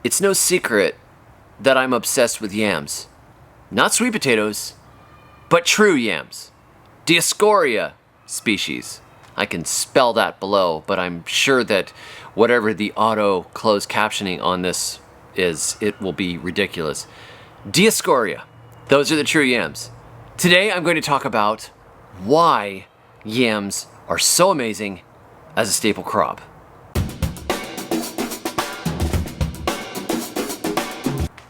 It's no secret that I'm obsessed with yams. Not sweet potatoes, but true yams. Dioscorea species. I can spell that below, but I'm sure that whatever the auto closed captioning on this is, it will be ridiculous. Dioscorea. Those are the true yams. Today I'm going to talk about why yams are so amazing as a staple crop.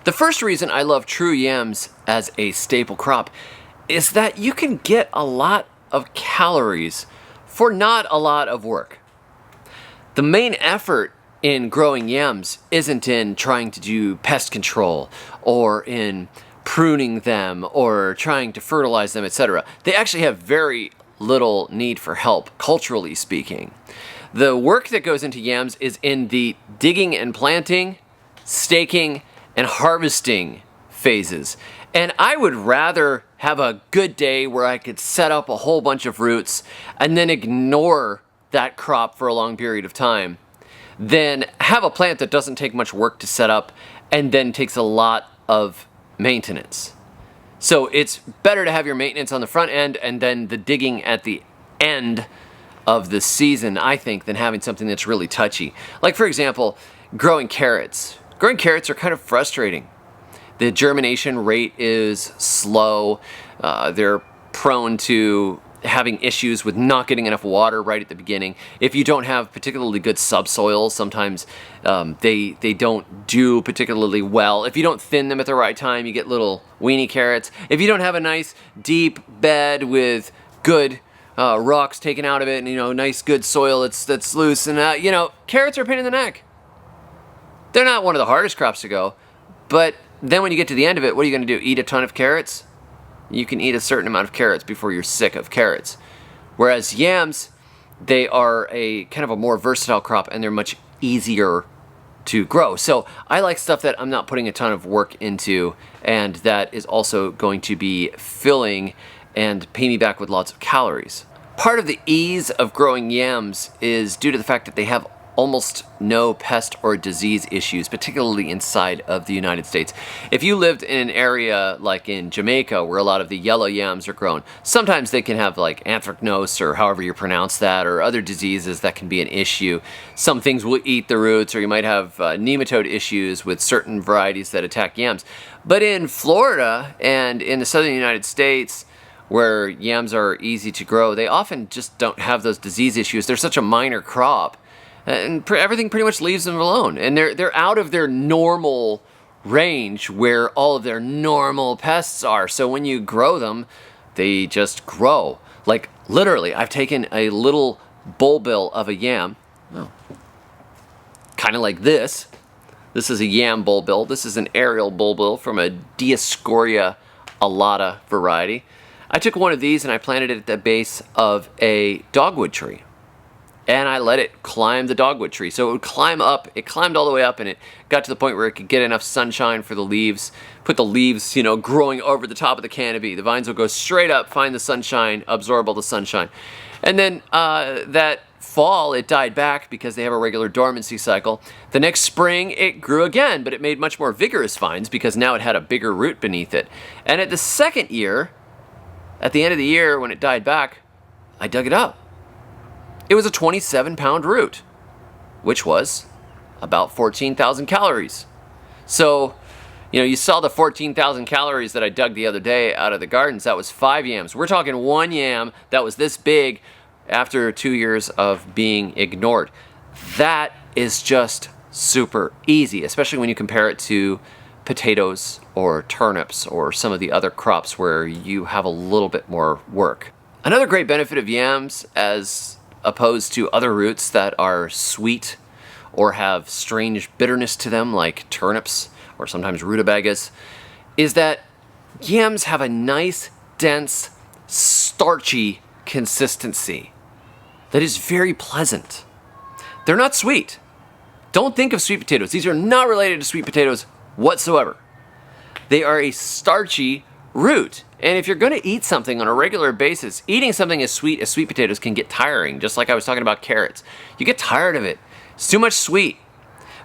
The first reason I love true yams as a staple crop is that you can get a lot of calories for not a lot of work. The main effort in growing yams isn't in trying to do pest control or in pruning them or trying to fertilize them, etc. They actually have very little need for help, culturally speaking. The work that goes into yams is in the digging and planting, staking, and harvesting phases. And I would rather have a good day where I could set up a whole bunch of roots and then ignore that crop for a long period of time than have a plant that doesn't take much work to set up and then takes a lot of maintenance. So it's better to have your maintenance on the front end and then the digging at the end of the season, I think, than having something that's really touchy. Like, for example, growing carrots. Growing carrots are kind of frustrating. The germination rate is slow. They're prone to having issues with not getting enough water right at the beginning. If you don't have particularly good subsoil, sometimes they don't do particularly well. If you don't thin them at the right time, you get little weenie carrots. If you don't have a nice deep bed with good rocks taken out of it and nice good soil that's loose, and carrots are a pain in the neck. They're not one of the hardest crops to go, but then when you get to the end of it, what are you going to do? Eat a ton of carrots? You can eat a certain amount of carrots before you're sick of carrots. Whereas yams, they are a kind of a more versatile crop and they're much easier to grow. So I like stuff that I'm not putting a ton of work into and that is also going to be filling and pay me back with lots of calories. Part of the ease of growing yams is due to the fact that they have almost no pest or disease issues, particularly inside of the United States. If you lived in an area like in Jamaica where a lot of the yellow yams are grown, sometimes they can have like anthracnose or however you pronounce that, or other diseases that can be an issue. Some things will eat the roots, or you might have nematode issues with certain varieties that attack yams. But in Florida and in the southern United States, where yams are easy to grow, they often just don't have those disease issues. They're such a minor crop. And everything pretty much leaves them alone. And they're out of their normal range where all of their normal pests are. So when you grow them, they just grow. Like literally, I've taken a little bulbil of a yam, kind of like this. This is a yam bulbil. This is an aerial bulbil from a Dioscorea alata variety. I took one of these and I planted it at the base of a dogwood tree. And I let it climb the dogwood tree. So it would climb up. It climbed all the way up, and it got to the point where it could get enough sunshine for the leaves. Put the leaves, growing over the top of the canopy. The vines will go straight up, find the sunshine, absorb all the sunshine. And then that fall, it died back because they have a regular dormancy cycle. The next spring, it grew again, but it made much more vigorous vines because now it had a bigger root beneath it. And at the second year, at the end of the year when it died back, I dug it up. It was a 27-pound root, which was about 14,000 calories. So, you saw the 14,000 calories that I dug the other day out of the gardens. That was 5 yams. We're talking one yam that was this big after 2 years of being ignored. That is just super easy, especially when you compare it to potatoes or turnips or some of the other crops where you have a little bit more work. Another great benefit of yams, as opposed to other roots that are sweet or have strange bitterness to them like turnips or sometimes rutabagas, is that yams have a nice, dense, starchy consistency that is very pleasant. They're not sweet. Don't think of sweet potatoes. These are not related to sweet potatoes whatsoever. They are a starchy root. And if you're going to eat something on a regular basis, eating something as sweet potatoes can get tiring, just like I was talking about carrots. You get tired of it. It's too much sweet.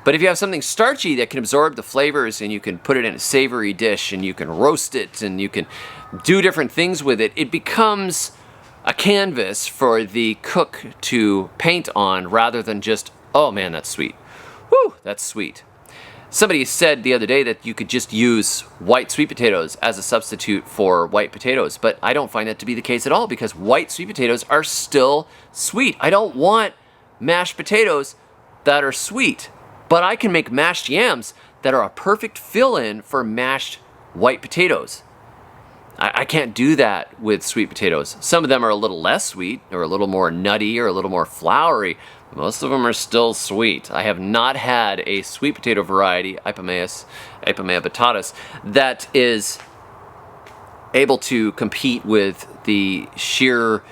But if you have something starchy that can absorb the flavors and you can put it in a savory dish and you can roast it and you can do different things with it, it becomes a canvas for the cook to paint on rather than just, oh man, that's sweet. Whew, that's sweet. Somebody said the other day that you could just use white sweet potatoes as a substitute for white potatoes, but I don't find that to be the case at all because white sweet potatoes are still sweet. I don't want mashed potatoes that are sweet, but I can make mashed yams that are a perfect fill-in for mashed white potatoes. I can't do that with sweet potatoes. Some of them are a little less sweet or a little more nutty or a little more floury. Most of them are still sweet. I have not had a sweet potato variety, Ipomaea batatas, that is able to compete with the sheer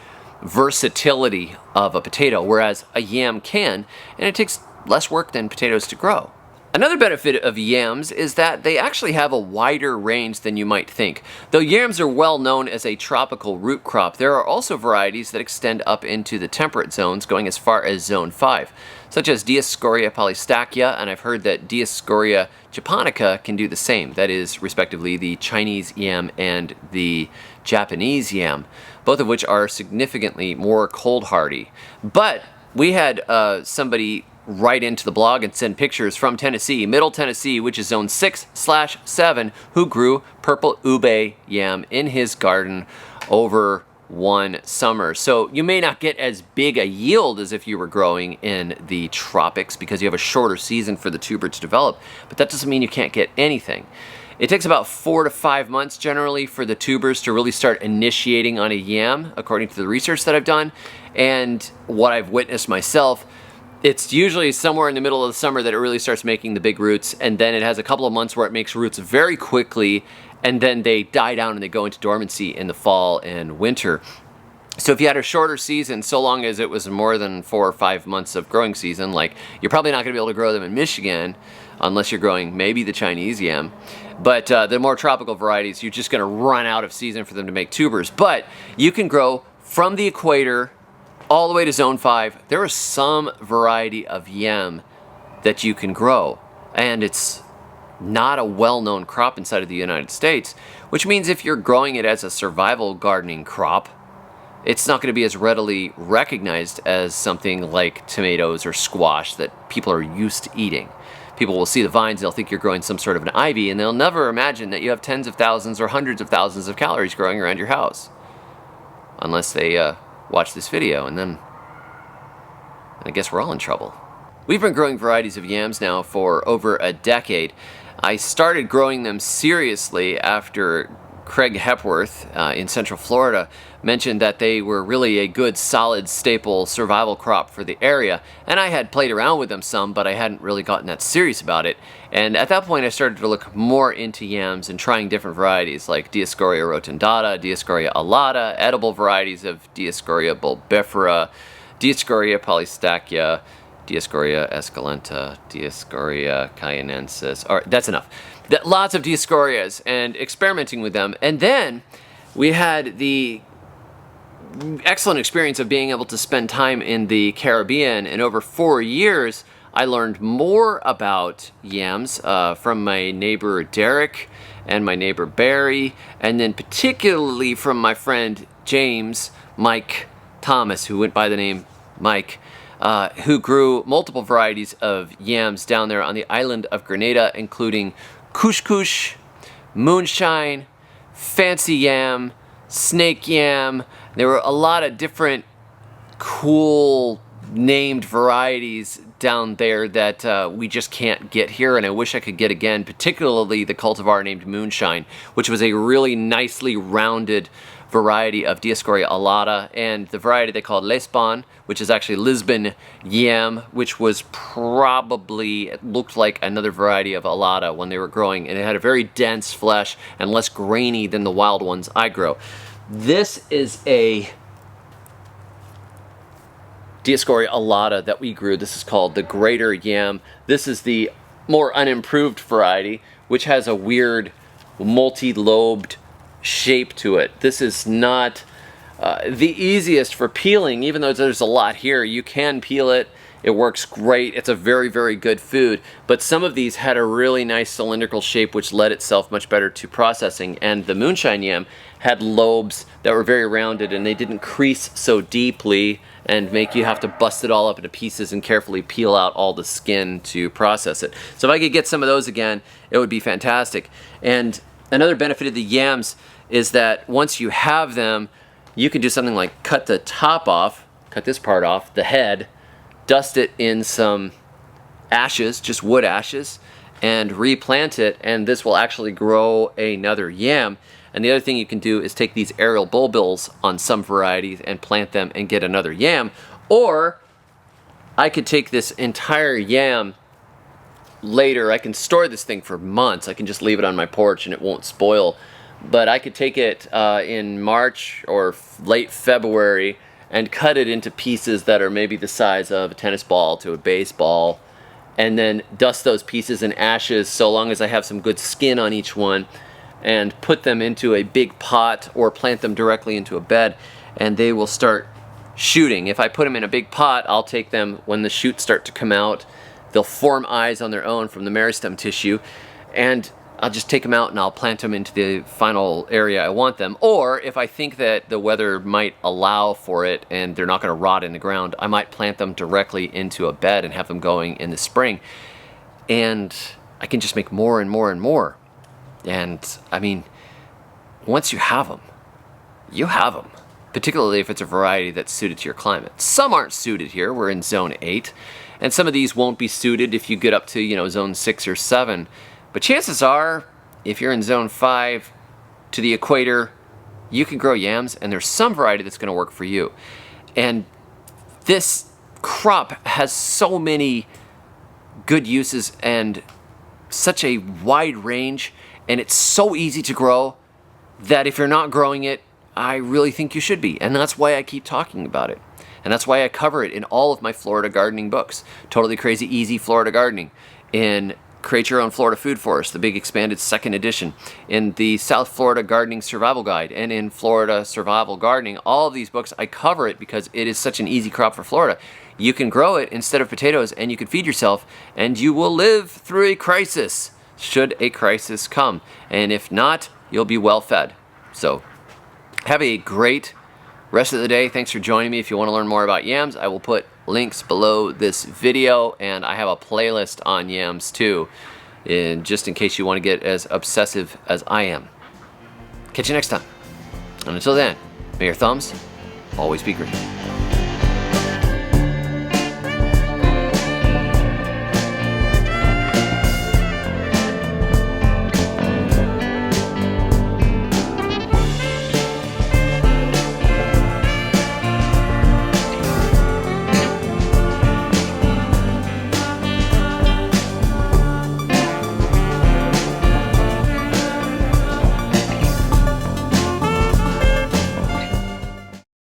versatility of a potato, whereas a yam can, and it takes less work than potatoes to grow. Another benefit of yams is that they actually have a wider range than you might think. Though yams are well known as a tropical root crop, there are also varieties that extend up into the temperate zones, going as far as zone 5, such as Dioscorea polystachya, and I've heard that Dioscorea japonica can do the same. That is, respectively, the Chinese yam and the Japanese yam, both of which are significantly more cold hardy. But we had somebody write into the blog and send pictures from Tennessee, Middle Tennessee, which is zone 6/7, who grew purple ube yam in his garden over one summer. So you may not get as big a yield as if you were growing in the tropics because you have a shorter season for the tuber to develop, but that doesn't mean you can't get anything. It takes about 4 to 5 months generally for the tubers to really start initiating on a yam, according to the research that I've done, and what I've witnessed myself. It's usually somewhere in the middle of the summer that it really starts making the big roots, and then it has a couple of months where it makes roots very quickly, and then they die down and they go into dormancy in the fall and winter. So if you had a shorter season, so long as it was more than 4 or 5 months of growing season, like you're probably not going to be able to grow them in Michigan unless you're growing maybe the Chinese yam. But the more tropical varieties, you're just going to run out of season for them to make tubers. But you can grow from the equator all the way to zone 5. There is some variety of yam that you can grow, and it's not a well-known crop inside of the United States, which means if you're growing it as a survival gardening crop, it's not going to be as readily recognized as something like tomatoes or squash that people are used to eating. People will see the vines, they'll think you're growing some sort of an ivy, and they'll never imagine that you have tens of thousands or hundreds of thousands of calories growing around your house. Unless they watch this video, and then I guess we're all in trouble. We've been growing varieties of yams now for over a decade. I started growing them seriously after Craig Hepworth in Central Florida mentioned that they were really a good, solid, staple survival crop for the area, and I had played around with them some, but I hadn't really gotten that serious about it. And at that point I started to look more into yams and trying different varieties like Dioscorea rotundata, Dioscorea alata, edible varieties of Dioscorea bulbifera, Dioscorea polystachya, Dioscorea esculenta, Dioscorea cayennensis. All right, that's enough. Lots of Dioscoreas and experimenting with them. And then we had the excellent experience of being able to spend time in the Caribbean, and over 4 years I learned more about yams from my neighbor Derek and my neighbor Barry, and then particularly from my friend James Mike Thomas, who went by the name Mike, who grew multiple varieties of yams down there on the island of Grenada, including Kush Kush, Moonshine, Fancy Yam, Snake Yam. There were a lot of different cool named varieties down there that we just can't get here, and I wish I could get again, particularly the cultivar named Moonshine, which was a really nicely rounded variety of Dioscorea alata, and the variety they called Lesbon, which is actually Lisbon yam, which was probably, it looked like another variety of alata when they were growing, and it had a very dense flesh and less grainy than the wild ones I grow. This is a Dioscorea alata that we grew. This is called the Greater Yam. This is the more unimproved variety, which has a weird multi-lobed shape to it. This is not the easiest for peeling, even though there's a lot here. You can peel it It works great. It's a very, very good food. But some of these had a really nice cylindrical shape which led itself much better to processing. And the moonshine yam had lobes that were very rounded, and they didn't crease so deeply and make you have to bust it all up into pieces and carefully peel out all the skin to process it. So if I could get some of those again, it would be fantastic. And another benefit of the yams is that once you have them, you can do something like cut the top off, cut this part off, the head, dust it in some ashes, just wood ashes, and replant it, and this will actually grow another yam. And the other thing you can do is take these aerial bulbils on some varieties and plant them and get another yam. Or I could take this entire yam later. I can store this thing for months. I can just leave it on my porch and it won't spoil. But I could take it in March or late February and cut it into pieces that are maybe the size of a tennis ball to a baseball, and then dust those pieces in ashes so long as I have some good skin on each one, and put them into a big pot or plant them directly into a bed, and they will start shooting. If I put them in a big pot, I'll take them when the shoots start to come out. They'll form eyes on their own from the meristem tissue, and I'll just take them out and I'll plant them into the final area I want them. Or if I think that the weather might allow for it and they're not going to rot in the ground, I might plant them directly into a bed and have them going in the spring. And I can just make more and more and more. And I mean, once you have them, you have them. Particularly if it's a variety that's suited to your climate. Some aren't suited here. We're in zone 8. And some of these won't be suited if you get up to, you know, zone 6 or 7. But chances are, if you're in zone 5 to the equator, you can grow yams, and there's some variety that's going to work for you. And this crop has so many good uses and such a wide range, and it's so easy to grow that if you're not growing it, I really think you should be. And that's why I keep talking about it. And that's why I cover it in all of my Florida gardening books. Totally Crazy Easy Florida Gardening, in Create Your Own Florida Food Forest, the big expanded 2nd edition, in the South Florida Gardening Survival Guide, and in Florida Survival Gardening. All of these books, I cover it because it is such an easy crop for Florida. You can grow it instead of potatoes, and you can feed yourself, and you will live through a crisis, should a crisis come. And if not, you'll be well fed. So, have a great rest of the day. Thanks for joining me. If you want to learn more about yams, I will put links below this video, and I have a playlist on yams too, just in case you want to get as obsessive as I am. Catch you next time. And until then, may your thumbs always be green.